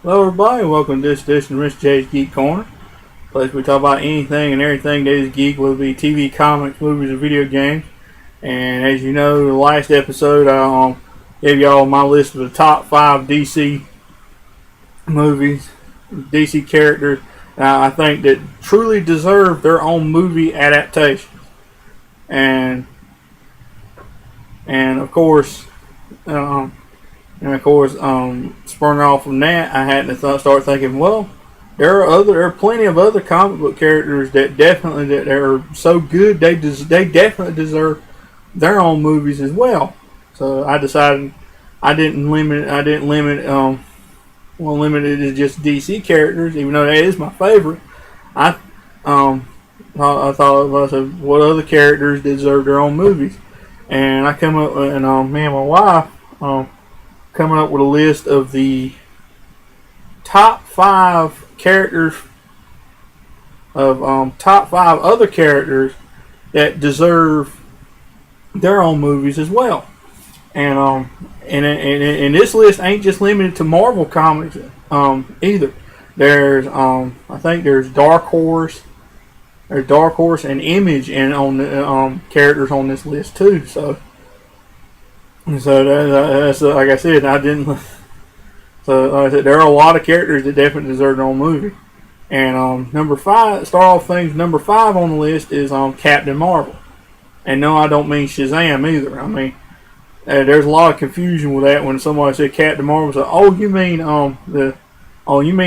Hello everybody, welcome to this edition of Mr. J's Geek Corner. Place we talk about anything and everything that is geek, whether it be TV, comics, movies, or video games. And as you know, the last episode I gave y'all my list of the top 5 DC movies, DC characters I think that truly deserve their own movie adaptation. And and of course, um, spurring off from that, I had to start thinking, well, there are plenty of other comic book characters that are so good they definitely deserve their own movies as well. So I decided I didn't limit limit it to just DC characters, even though that is my favorite. I I thought I said, what other characters deserve their own movies, and I come up with, and me and my wife coming up with a list of the top 5 characters of top 5 other characters that deserve their own movies as well. And this list ain't just limited to Marvel comics either. There's I think there's Dark Horse, and Image, and on the characters on this list too. That's like I said, I didn't. So like I said, there are a lot of characters that definitely deserve their own movie. And number 5, start off things. Number 5 on the list is Captain Marvel. And no, I don't mean Shazam either. I mean, there's a lot of confusion with that when somebody said Captain Marvel. So, you mean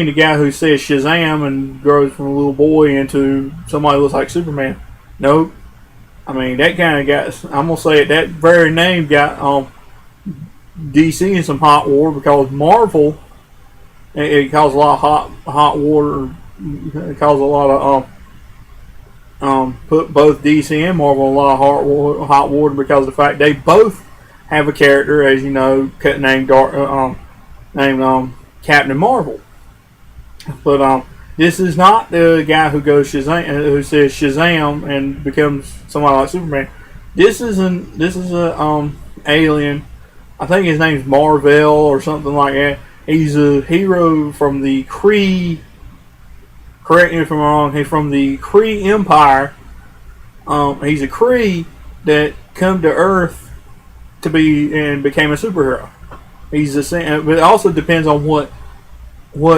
the guy who says Shazam and grows from a little boy into somebody who looks like Superman? Nope. I mean, that kind of got, I'm going to say it, that very name got DC in some hot water, because Marvel, it caused a lot of hot water. It caused a lot of, put both DC and Marvel in a lot of hot water because of the fact they both have a character, as you know, named Captain Marvel. But this is not the guy who goes Shazam, who says Shazam and becomes somebody like Superman. This is a alien. I think his name's Marvel or something like that. He's a hero from the Kree. Correct me if I'm wrong. He's from the Kree Empire. He's a Kree that come to Earth to be and became a superhero. But it also depends on what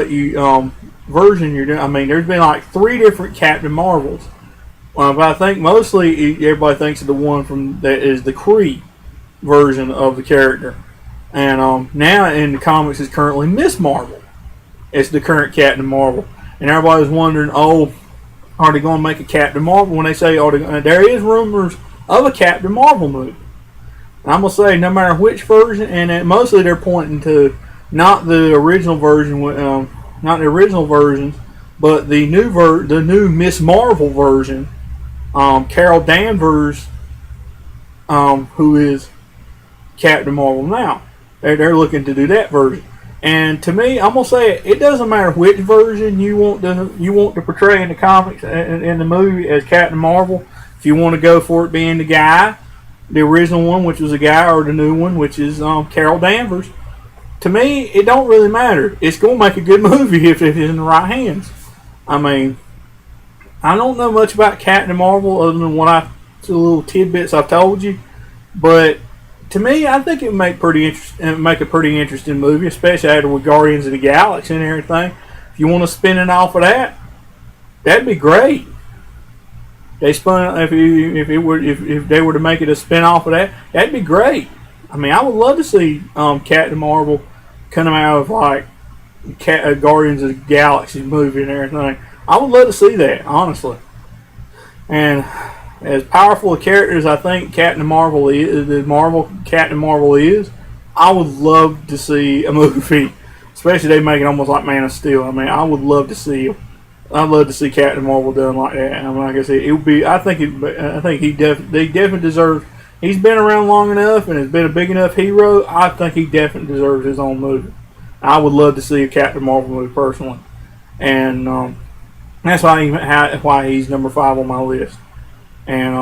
you version you're doing. I mean, there's been like 3 different Captain Marvels, but I think mostly everybody thinks of the one that is the Kree version of the character. And now in the comics is currently Miss Marvel. It's the current Captain Marvel, and everybody's wondering, are they going to make a Captain Marvel? When they say, there is rumors of a Captain Marvel movie. And I'm gonna say, no matter which version, and mostly they're pointing to not the original version, not the original versions, but the new Miss Marvel version. Carol Danvers, who is Captain Marvel now. They're looking to do that version. And to me, I'm gonna say it doesn't matter which version you want to portray in the comics and in the movie as Captain Marvel. If you want to go for it being the guy, the original one, which was a guy, or the new one, which is Carol Danvers. To me, it don't really matter. It's going to make a good movie if it's in the right hands. I mean, I don't know much about Captain Marvel other than the little tidbits I've told you, but to me, I think it would make a pretty interesting movie, especially after with Guardians of the Galaxy and everything. If you want to spin it off of that, that'd be great. If they were to make it a spin off of that, that'd be great. I mean, I would love to see Captain Marvel coming out of like Guardians of the Galaxy movie and everything. I would love to see that, honestly. And as powerful a character as I think Captain Marvel is, I would love to see a movie, especially they make it almost like Man of Steel. I mean, I would love to see. I'd love to see Captain Marvel done like that. I mean, like I said, it would be. I think they definitely deserve. He's been around long enough and has been a big enough hero. I think he definitely deserves his own movie. I would love to see a Captain Marvel movie personally, and that's why he's number 5 on my list. And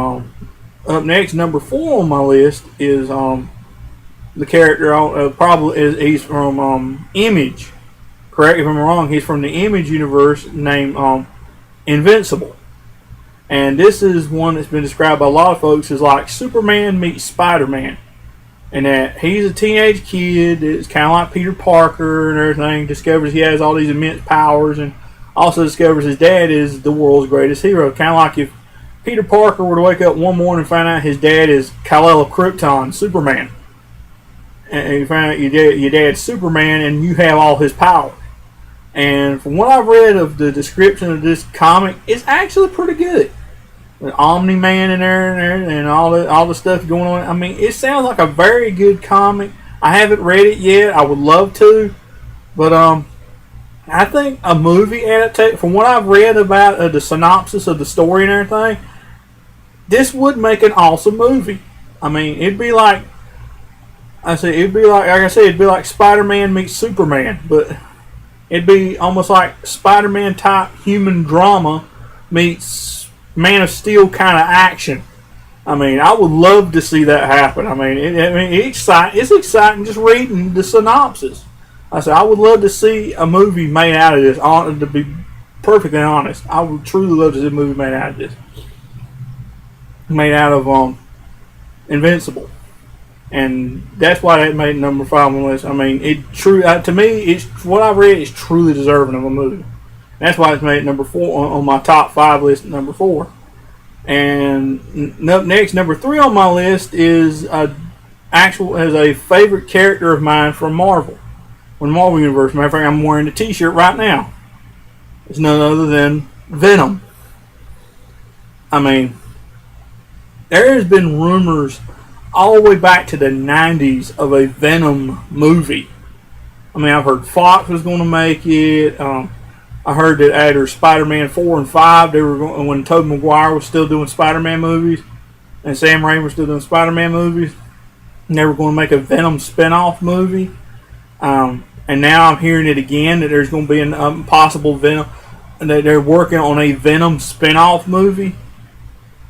up next, number 4 on my list is the character. Probably he's from Image. correct me if I'm wrong, he's from the Image universe named Invincible. And this is one that's been described by a lot of folks as like Superman meets Spider-Man. And that he's a teenage kid that's kind of like Peter Parker and everything, discovers he has all these immense powers, and also discovers his dad is the world's greatest hero. Kind of like if Peter Parker were to wake up one morning and find out his dad is Kal-El of Krypton, Superman. And you find out your dad's Superman and you have all his power. And from what I've read of the description of this comic, it's actually pretty good. With Omni-Man in there and all the stuff going on. I mean, it sounds like a very good comic. I haven't read it yet. I would love to. But I think a movie adaptation, from what I've read about the synopsis of the story and everything, this would make an awesome movie. I mean, it'd be like it'd be like Spider-Man meets Superman, but it'd be almost like Spider-Man type human drama meets Man of Steel kind of action. I mean, I would love to see that happen. I mean, it's exciting just reading the synopsis. I said I would love to see a movie made out of this. To be perfectly honest, I would truly love to see a movie made out of this. Made out of Invincible, and that's why that made number 5 on the list. I mean, to me, it's what I read is truly deserving of a movie. That's why it's made number 4 on my top 5 list. Number 4, and up next, number 3 on my list is as a favorite character of mine from Marvel, Marvel Universe. Matter of fact, I'm wearing the T-shirt right now. It's none other than Venom. I mean, there has been rumors all the way back to the 90s of a Venom movie. I mean, I've heard Fox was going to make it. I heard that after Spider-Man 4 and 5, they were going, when Tobey Maguire was still doing Spider-Man movies, and Sam Raimi was still doing Spider-Man movies, and they were going to make a Venom spin-off movie. And now I'm hearing it again that there's going to be a possible Venom, and that they're working on a Venom spin-off movie.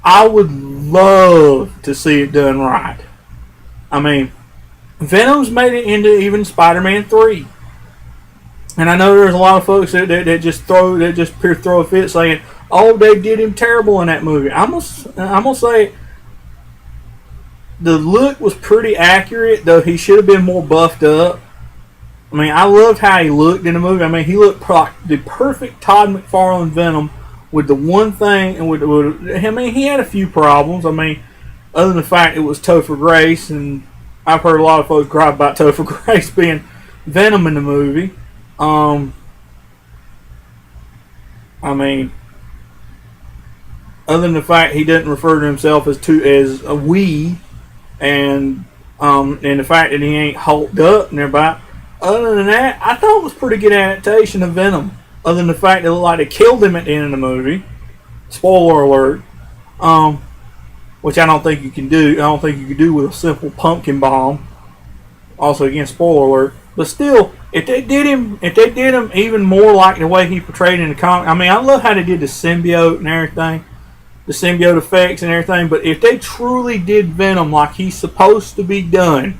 I would love to see it done right. I mean, Venom's made it into even Spider-Man 3. And I know there's a lot of folks that just throw a fit saying, "Oh, they did him terrible in that movie." I'm gonna say the look was pretty accurate, though he should have been more buffed up. I mean, I loved how he looked in the movie. I mean, he looked like the perfect Todd McFarlane Venom, with the one thing, and I mean, he had a few problems. I mean, other than the fact it was Topher Grace, and I've heard a lot of folks gripe about Topher Grace being Venom in the movie. I mean, other than the fact he doesn't refer to himself as a we, and the fact that he ain't hulked up and everybody. Other than that, I thought it was a pretty good adaptation of Venom. Other than the fact that it looked like they killed him at the end of the movie. Spoiler alert. Which I don't think you can do. I don't think you can do with a simple pumpkin bomb. Also, again, spoiler alert. But still, if they did him even more like the way he portrayed in the comic, I mean, I love how they did the symbiote and everything, the symbiote effects and everything. But if they truly did Venom like he's supposed to be done,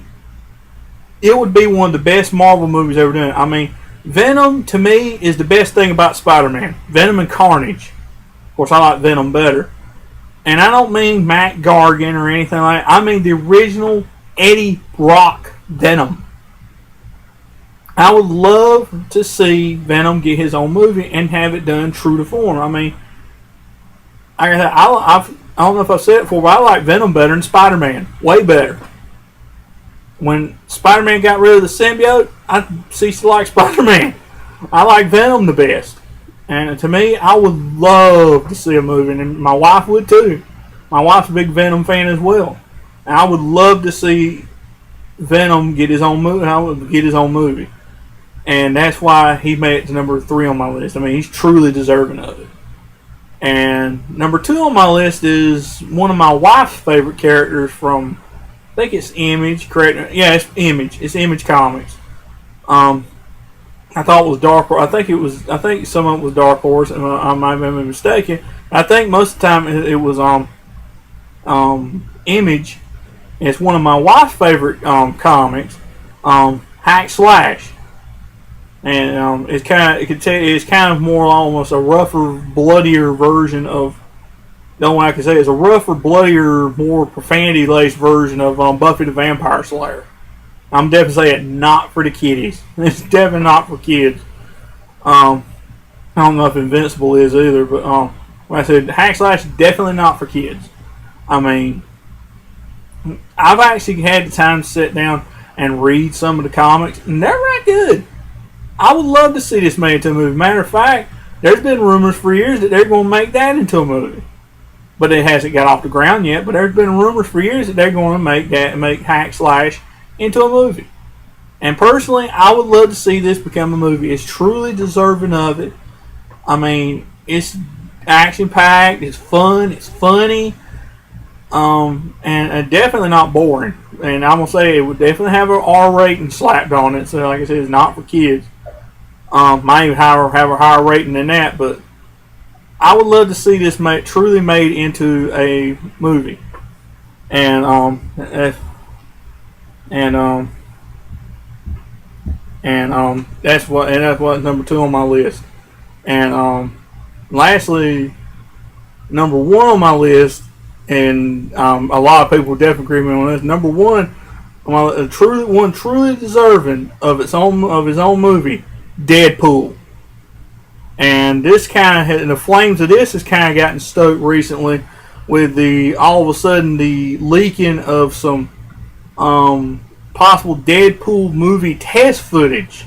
it would be one of the best Marvel movies ever done. I mean, Venom to me is the best thing about Spider-Man. Venom and Carnage. Of course, I like Venom better. And I don't mean Matt Gargan or anything like that. I mean the original Eddie Brock Venom. I would love to see Venom get his own movie and have it done true to form. I mean, I don't know if I've said it before, but I like Venom better than Spider-Man. Way better. When Spider-Man got rid of the symbiote, I ceased to like Spider-Man. I like Venom the best. And to me, I would love to see a movie, and my wife would too. My wife's a big Venom fan as well. And I would love to see Venom get his own movie. And that's why he made it to number 3 on my list. I mean, he's truly deserving of it. And number 2 on my list is one of my wife's favorite characters from, I think it's Image, correct? Yeah, it's Image. It's Image Comics. I thought it was Dark Horse. I think some of it was Dark Horse, and I might have been mistaken. I think most of the time it was Image. It's one of my wife's favorite comics, Hack Slash. and it's kind of more almost a rougher, bloodier version of. The only way I can say it is a rougher, bloodier, more profanity-laced version of Buffy the Vampire Slayer. I'm definitely saying not for the kiddies. It's definitely not for kids. I don't know if Invincible is either, but like I said, Hack Slash definitely not for kids. I mean, I've actually had the time to sit down and read some of the comics, and they're right good. I would love to see this made into a movie. Matter of fact, there's been rumors for years that they're going to make that into a movie, but it hasn't got off the ground yet. But there's been rumors for years that they're going to make Hack Slash into a movie. And personally, I would love to see this become a movie. It's truly deserving of it. I mean, it's action-packed, it's fun, it's funny, and definitely not boring. And I'm going to say it would definitely have an R rating slapped on it. So like I said, it's not for kids. Might even have a higher rating than that, but I would love to see this truly made into a movie. And that's what number 2 on my list. And lastly, number 1 on my list, and a lot of people definitely agree with me on this. Number 1, truly deserving of his own movie, Deadpool. And this the flames of this has kind of gotten stoked recently with all of a sudden the leaking of some possible Deadpool movie test footage.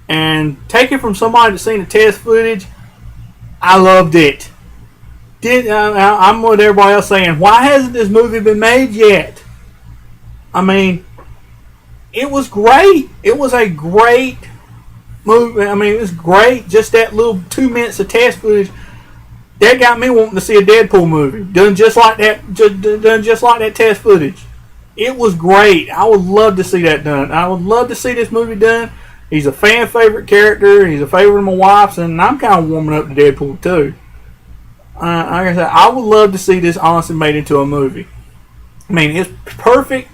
And take it from somebody that's seen the test footage, I loved it. I'm with everybody else saying, why hasn't this movie been made yet? I mean, it was great. It was a great movie. I mean, it was great. Just that little 2 minutes of test footage that got me wanting to see a Deadpool movie done just like that. Done just like that test footage. It was great. I would love to see that done. I would love to see this movie done. He's a fan favorite character. He's a favorite of my wife's, and I'm kind of warming up to Deadpool too. Like I said, I would love to see this honestly made into a movie. I mean, it's perfect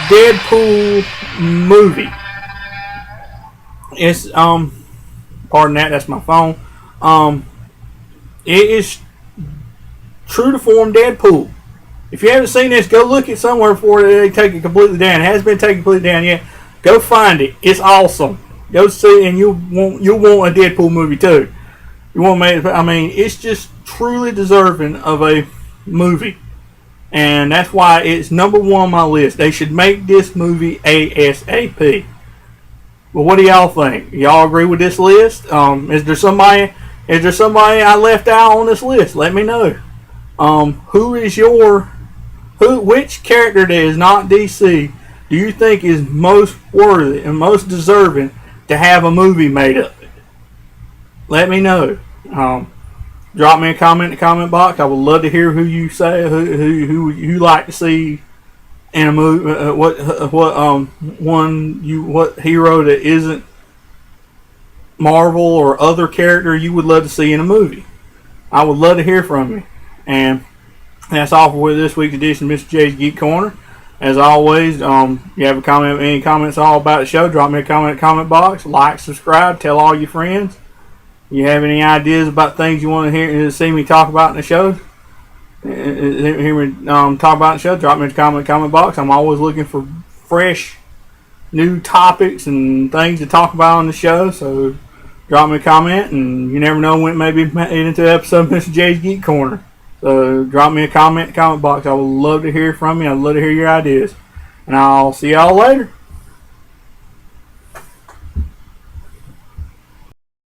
Deadpool movie. It's pardon that's my phone. It is true to form Deadpool. If you haven't seen this, go look it somewhere before they take it completely down. It hasn't been taken completely down yet. Go find it. It's awesome. Go see, and you'll want a Deadpool movie too. You won't make it. I mean, it's just truly deserving of a movie, and that's why it's number 1 on my list. They should make this movie ASAP. Well, what do y'all think? Y'all agree with this list? Is there somebody I left out on this list? Let me know. Which character that is not DC do you think is most worthy and most deserving to have a movie made of it? Let me know. Drop me a comment in the comment box. I would love to hear who you say who you like to see in a movie. What hero that isn't Marvel or other character you would love to see in a movie. I would love to hear from you. And that's all for this week's edition of Mr. J's Geek Corner. As always, you have any comments all about the show, drop me a comment in the comment box. Like, subscribe, tell all your friends. You have any ideas about things you want to hear and see me talk about in the show? Hear me talk about in the show? Drop me a comment in the comment box. I'm always looking for fresh, new topics and things to talk about on the show. So drop me a comment, and you never know when it may be made into an episode of Mr. J's Geek Corner. So drop me a comment in the comment box. I would love to hear from you. I'd love to hear your ideas. And I'll see y'all later.